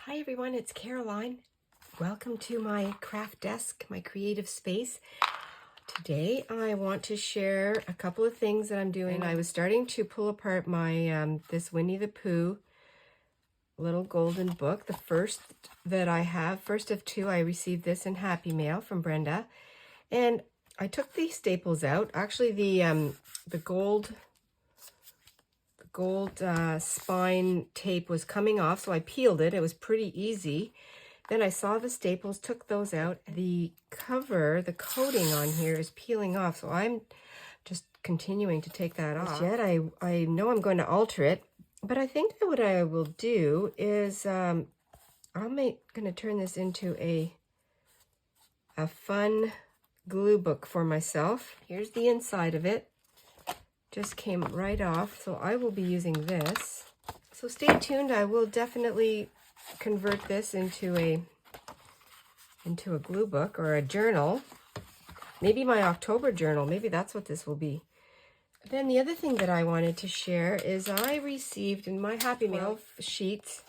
Hi everyone, it's Caroline. Welcome to my craft desk, my creative space. Today I want to share a couple of things that I'm doing. I was starting to pull apart my this Winnie the Pooh little golden book, the first that I have, first of two. I received this in Happy Mail from Brenda, and I took the staples out. Actually, the gold spine tape was coming off, so I peeled it. It was pretty easy. Then I saw the staples, took those out. The cover, the coating on here is peeling off, so I'm just continuing to take that off. Yet I know I'm going to alter it, but I think that what I will do is I'm going to turn this into a fun glue book for myself. Here's the inside of it. Just came right off, so I will be using this. So stay tuned. I will definitely convert this into a glue book or a journal. Maybe my October journal. Maybe that's what this will be. Then the other thing that I wanted to share is I received in my Happy Mail sheets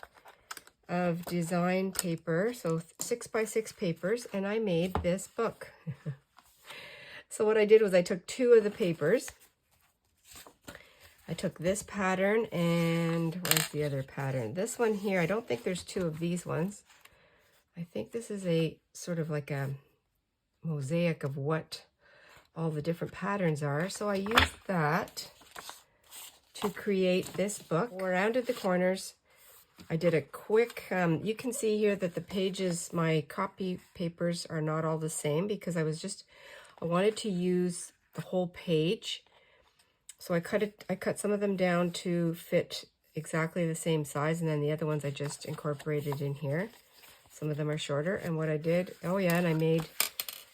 of design paper, so 6x6 papers, and I made this book. So what I did was I took two of the papers. I took this pattern, and where's the other pattern? This one here, I don't think there's two of these ones. I think this is a sort of like a mosaic of what all the different patterns are. So I used that to create this book. I rounded the corners. I did a quick, you can see here that the pages, my copy papers are not all the same because I wanted to use the whole page. So I cut some of them down to fit exactly the same size, and then the other ones I just incorporated in here. Some of them are shorter, and what I did, and I made,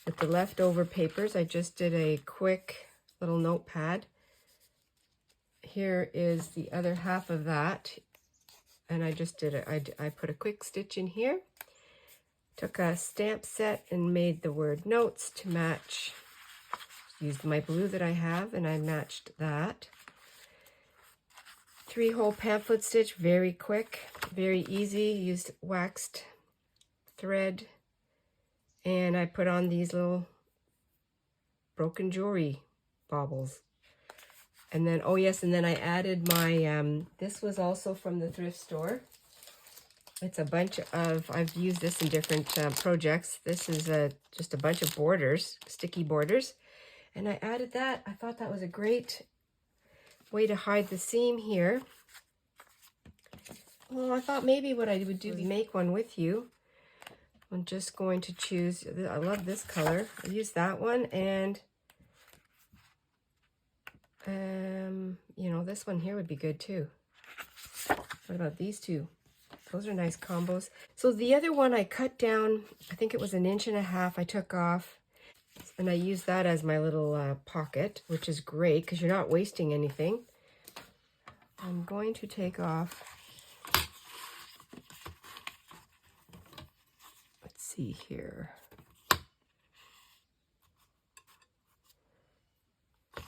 with the leftover papers, I just did a quick little notepad. Here is the other half of that, and I just did it. I put a quick stitch in here, took a stamp set and made the word notes to match. Used my blue that I have, and I matched that. 3-hole pamphlet stitch, very quick, very easy. Used waxed thread, and I put on these little broken jewelry baubles. And then, and then I added my, this was also from the thrift store. It's a bunch of, I've used this in different projects. This is just a bunch of borders, sticky borders. And I added that. I thought that was a great way to hide the seam here. Well, I thought maybe what I would do is make one with you. I'm just going to choose, I love this color. I use that one, and this one here would be good too. What about these two? Those are nice combos. So the other one I cut down, I think it was 1.5 inches I took off. And I use that as my little pocket, which is great because you're not wasting anything. I'm going to take off, let's see here. I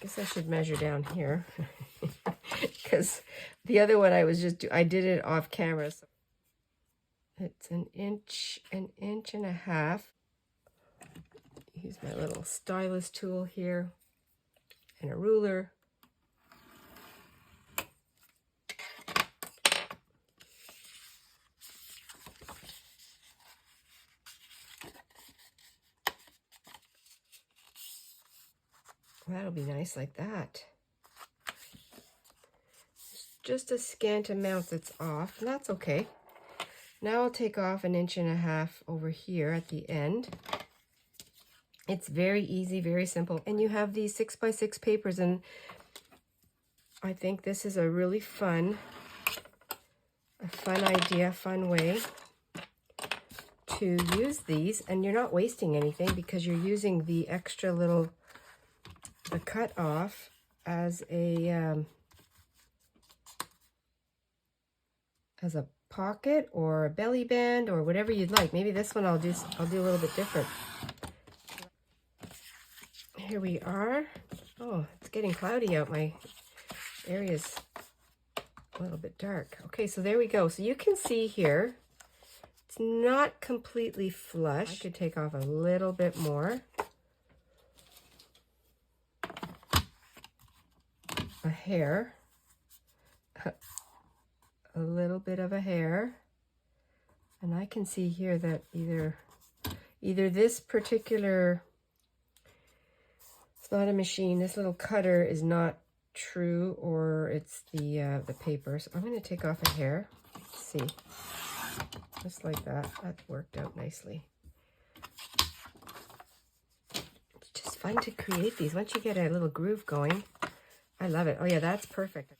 guess I should measure down here because the other one I did it off camera. So it's 1 inch, 1.5 inches. Use my little stylus tool here and a ruler. That'll be nice like that. Just a scant amount that's off, and that's okay. Now I'll take off 1.5 inches over here at the end. It's very easy, very simple. And you have these 6x6 papers, and I think this is a really fun idea, fun way to use these. And you're not wasting anything because you're using the extra little, the cut off as a pocket or a belly band or whatever you'd like. Maybe this one I'll do a little bit different. Here we are. Oh, it's getting cloudy out. My area's a little bit dark. Okay, so there we go. So you can see here not completely flush. I could take off a little bit more. A hair. A little bit of a hair. And I can see here that either this particular, it's not a machine, this little cutter is not true, or it's the paper. So I'm going to take off a hair. Let's see. Just like that. That worked out nicely. It's just fun to create these. Once you get a little groove going, I love it. Oh yeah, that's perfect.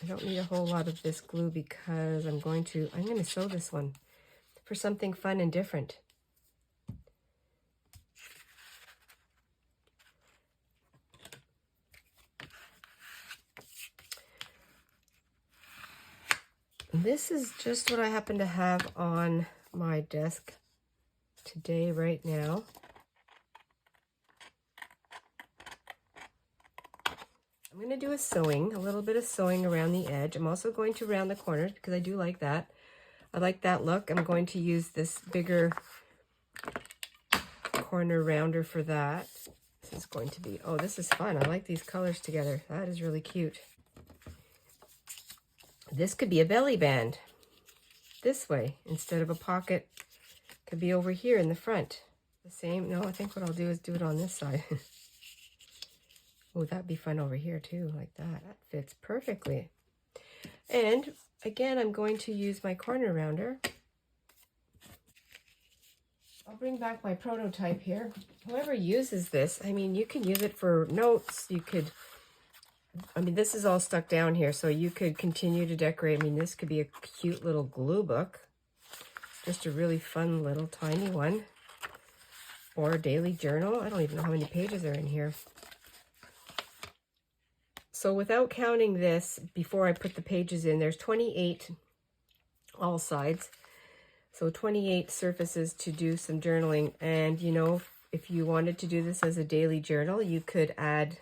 I don't need a whole lot of this glue because I'm going to sew this one for something fun and different. This is just what I happen to have on my desk today, right now. I'm going to do a little bit of sewing around the edge. I'm also going to round the corners because I do like that. I like that look. I'm going to use this bigger corner rounder for that. This is going to be, oh, this is fun. I like these colors together. That is really cute. This could be a belly band this way instead of a pocket. Could be over here in the front. The same, no, I think what I'll do is do it on this side. Oh, that'd be fun over here too, like that. That fits perfectly. And again, I'm going to use my corner rounder. I'll bring back my prototype here. Whoever uses this, I mean, you can use it for notes. You could, I mean, this is all stuck down here, so you could continue to decorate. I mean, this could be a cute little glue book. Just a really fun little tiny one. Or a daily journal. I don't even know how many pages are in here. So without counting this, before I put the pages in, there's 28 all sides. So 28 surfaces to do some journaling. And, you know, if you wanted to do this as a daily journal, you could add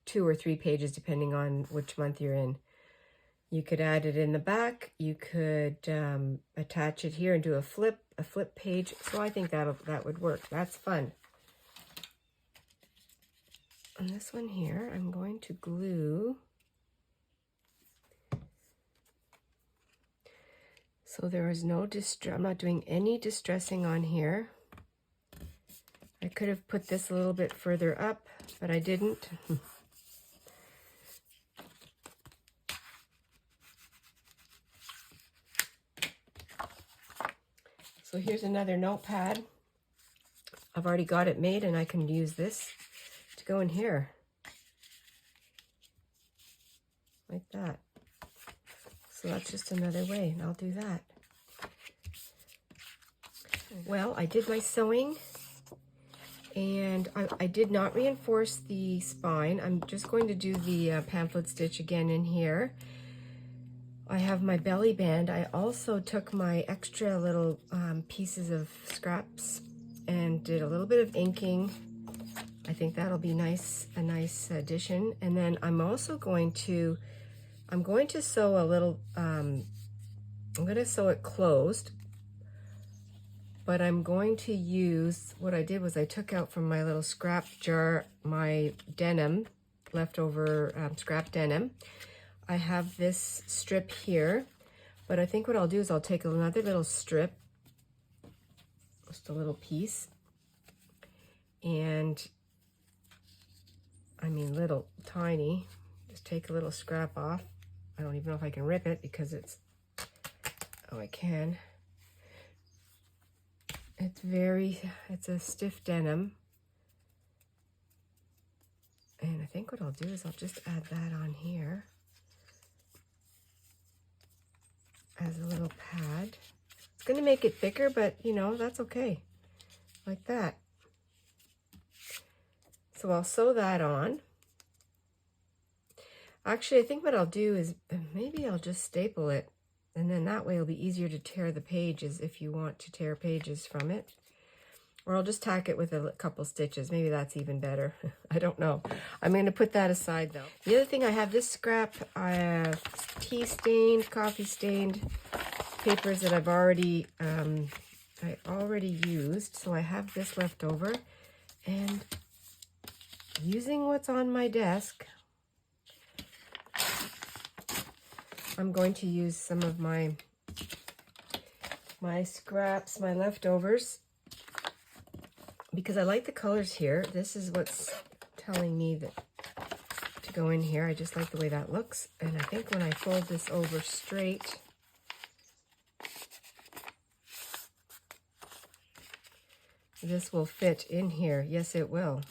2 or 3 pages depending on which month you're in. You could add it in the back. You could attach it here and do a flip page. So I think that would work. That's fun. On this one here, I'm going to glue. So there is no distress. I'm not doing any distressing on here. I could have put this a little bit further up, but I didn't. So here's another notepad. I've already got it made and I can use this to go in here. Like that. So that's just another way, and I'll do that. Well, I did my sewing, and I did not reinforce the spine. I'm just going to do the pamphlet stitch again in here. I have my belly band. I also took my extra little pieces of scraps and did a little bit of inking. I think that'll be nice, a nice addition. And then I'm also going to sew a little, I'm going to sew it closed, but I'm going to use, what I did was I took out from my little scrap jar my denim, leftover scrap denim. I have this strip here, but I think what I'll do is I'll take another little strip, just a little piece, and I mean little tiny, just take a little scrap off. I don't even know if I can rip it because it's, oh, I can. It's a stiff denim. And I think what I'll do is I'll just add that on here as a little pad. It's going to make it thicker, but you know, that's okay. Like that. So I'll sew that on. Actually, I think what I'll do is maybe I'll just staple it, and then that way it'll be easier to tear the pages if you want to tear pages from it. Or I'll just tack it with a couple stitches. Maybe that's even better. I don't know. I'm going to put that aside though. The other thing, I have this scrap tea stained, coffee stained papers that I've already, I already used. So I have this left over, and using what's on my desk, I'm going to use some of my scraps, my leftovers, because I like the colors here. This is what's telling me that to go in here. I just like the way that looks. And I think when I fold this over straight, this will fit in here. Yes, it will.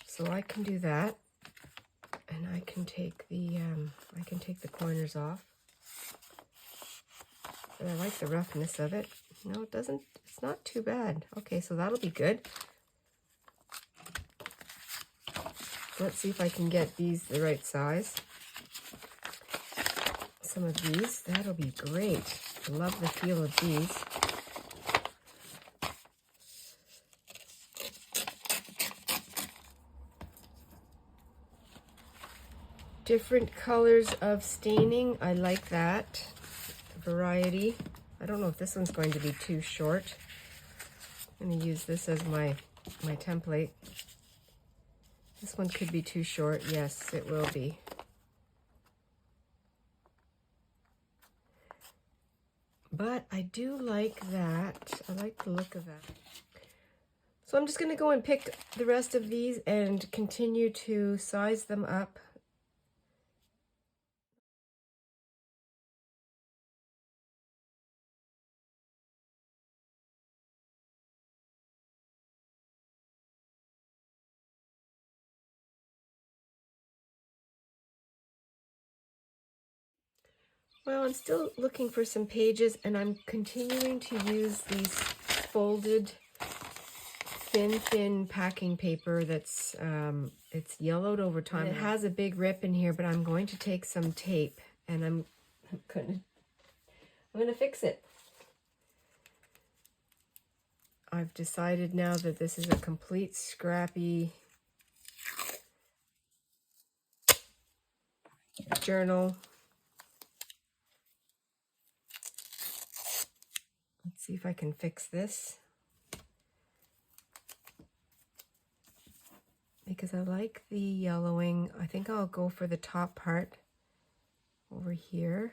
So I can do that. And I can take the corners off. But I like the roughness of it. No, it doesn't. It's not too bad. Okay, so that'll be good. Let's see if I can get these the right size. Some of these, that'll be great. I love the feel of these. Different colors of staining. I like that variety. I don't know if this one's going to be too short. I'm going to use this as my template. This one could be too short. Yes, it will be. But I do like that. I like the look of that. So I'm just going to go and pick the rest of these and continue to size them up. Well, I'm still looking for some pages, and I'm continuing to use these folded thin packing paper that's it's yellowed over time. It has a big rip in here, but I'm going to take some tape and I'm gonna fix it. I've decided now that this is a complete scrappy journal. Let's see if I can fix this, because I like the yellowing. I think I'll go for the top part over here.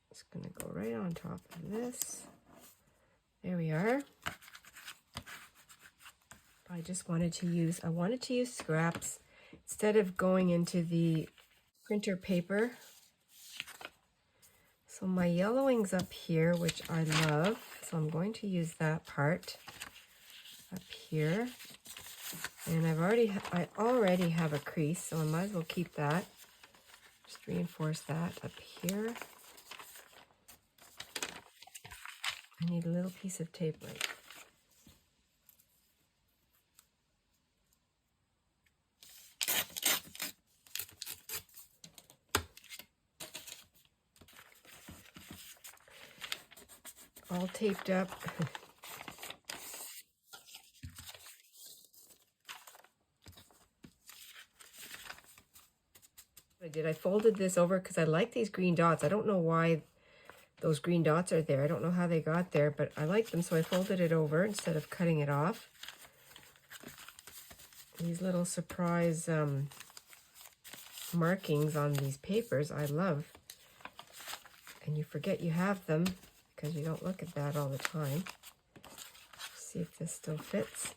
It's gonna go right on top of this. There we are. I wanted to use scraps instead of going into the printer paper. So my yellowing's up here, which I love. So I'm going to use that part up here. And I already have a crease, so I might as well keep that. Just reinforce that up here. I need a little piece of tape right. All taped up. I folded this over because I like these green dots. I don't know why those green dots are there. I don't know how they got there, but I like them, so I folded it over instead of cutting it off. These little surprise markings on these papers I love. And you forget you have them because you don't look at that all the time. See if this still fits.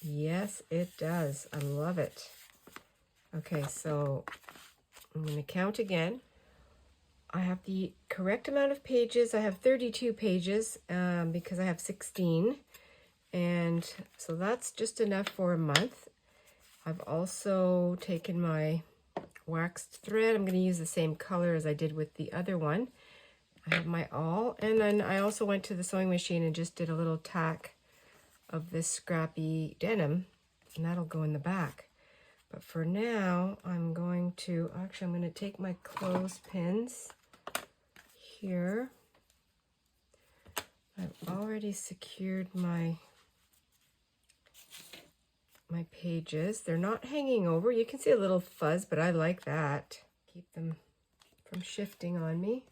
Yes, it does. I love it. Okay, so I'm going to count again. I have the correct amount of pages. I have 32 pages because I have 16. And so that's just enough for a month. I've also taken my waxed thread. I'm going to use the same color as I did with the other one. I have my awl. And then I also went to the sewing machine and just did a little tack of this scrappy denim. And that'll go in the back. But for now, I'm going to take my clothespins here. I've already secured my my pages. They're not hanging over. You can see a little fuzz, but I like that. Keep them from shifting on me.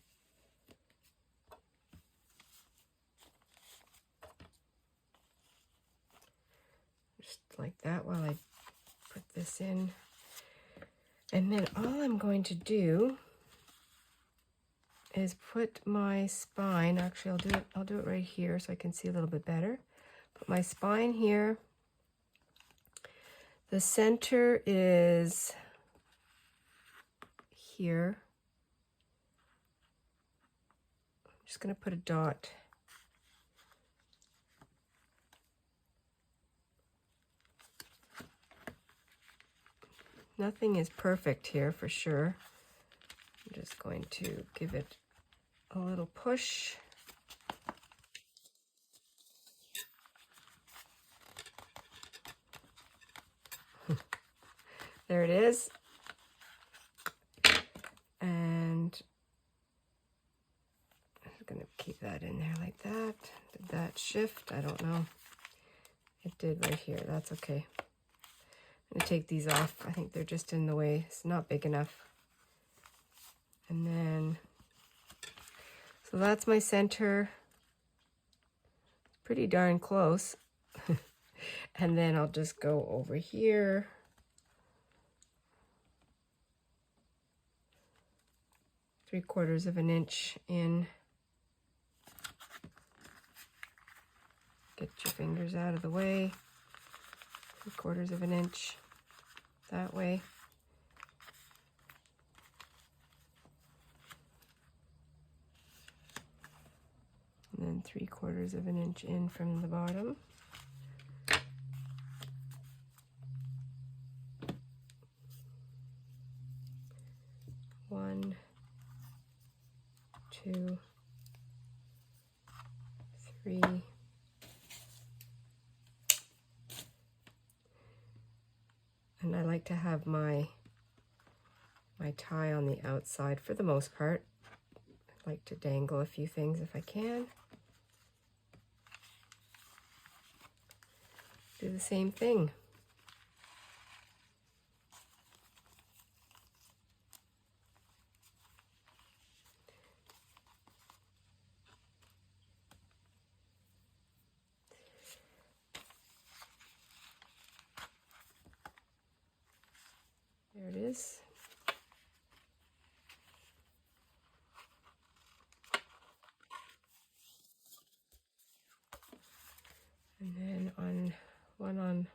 Just like that while I put this in. And then all I'm going to do is put my spine, actually I'll do it right here so I can see a little bit better. Put my spine here. The center is here. I'm just going to put a dot. Nothing is perfect here for sure. I'm just going to give it a little push. There it is. And I'm going to keep that in there like that. Did that shift? I don't know. It did right here. That's okay. I'm going to take these off. I think they're just in the way. It's not big enough. And then, so that's my center. Pretty darn close. And then I'll just go over here. Three-quarters of an inch in. Get your fingers out of the way. Three-quarters of an inch that way. And then three-quarters of an inch in from the bottom. One, two, three. And I like to have my tie on the outside for the most part. I like to dangle a few things if I can. Do the same thing. There it is. And then on one on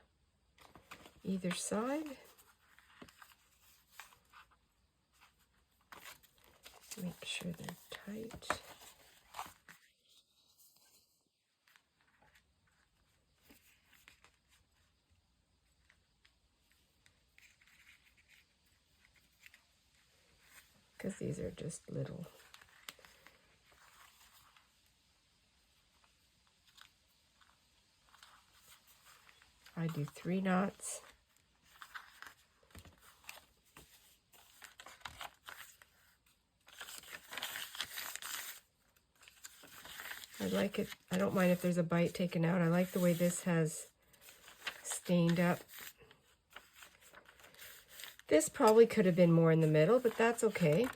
either side. Make sure they're tight. Because these are just little. I do 3 knots. I like it. I don't mind if there's a bite taken out. I like the way this has stained up. This probably could have been more in the middle, but that's okay.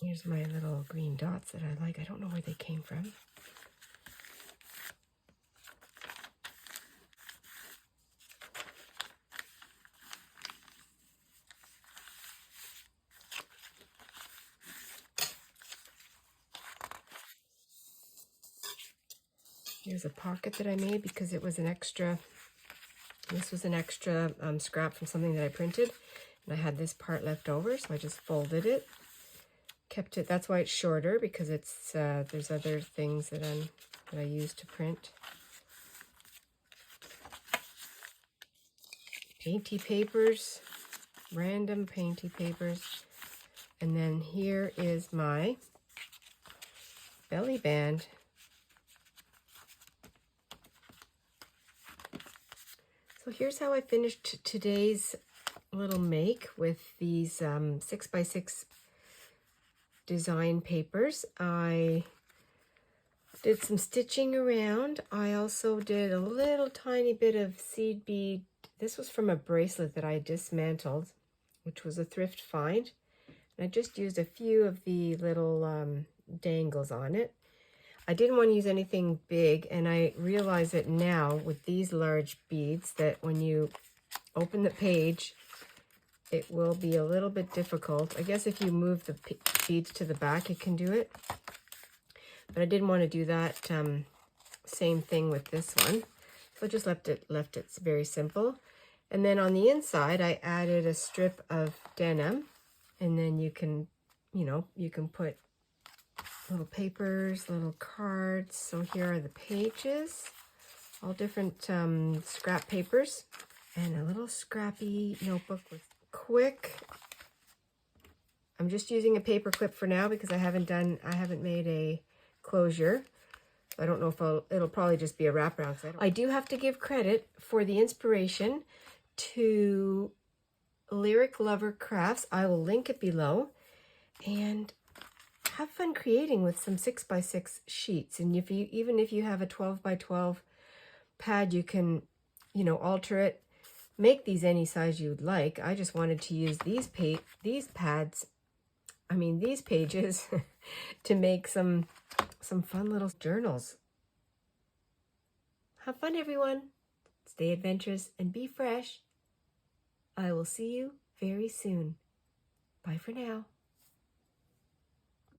Here's my little green dots that I like. I don't know where they came from. Here's a pocket that I made because it was an extra. This was an extra scrap from something that I printed, and I had this part left over, so I just folded it, kept it. That's why it's shorter, because it's there's other things that I use to print. Painty papers, random painty papers, and then here is my belly band. So here's how I finished today's little make with these 6x6 design papers. I Did some stitching around. I also did a little tiny bit of seed bead. This was from a bracelet that I dismantled, which was a thrift find. And I just used a few of the little dangles on it. I didn't want to use anything big, and I realize it now with these large beads that when you open the page, it will be a little bit difficult. I guess if you move the beads to the back, it can do it. But I didn't want to do that same thing with this one. So I just left it very simple. And then on the inside, I added a strip of denim. And then you can, you can put little papers, little cards. So here are the pages, all different scrap papers, and a little scrappy notebook with quick. I'm just using a paper clip for now because I haven't made a closure. I don't know if it'll probably just be a wraparound. I do have to give credit for the inspiration to Lyric Lover Crafts. I will link it below. And have fun creating with some 6x6 sheets. And even if you have a 12x12 pad, you can, alter it. Make these any size you'd like. I just wanted to use these pages to make some fun little journals. Have fun, everyone. Stay adventurous and be fresh. I will see you very soon. Bye for now.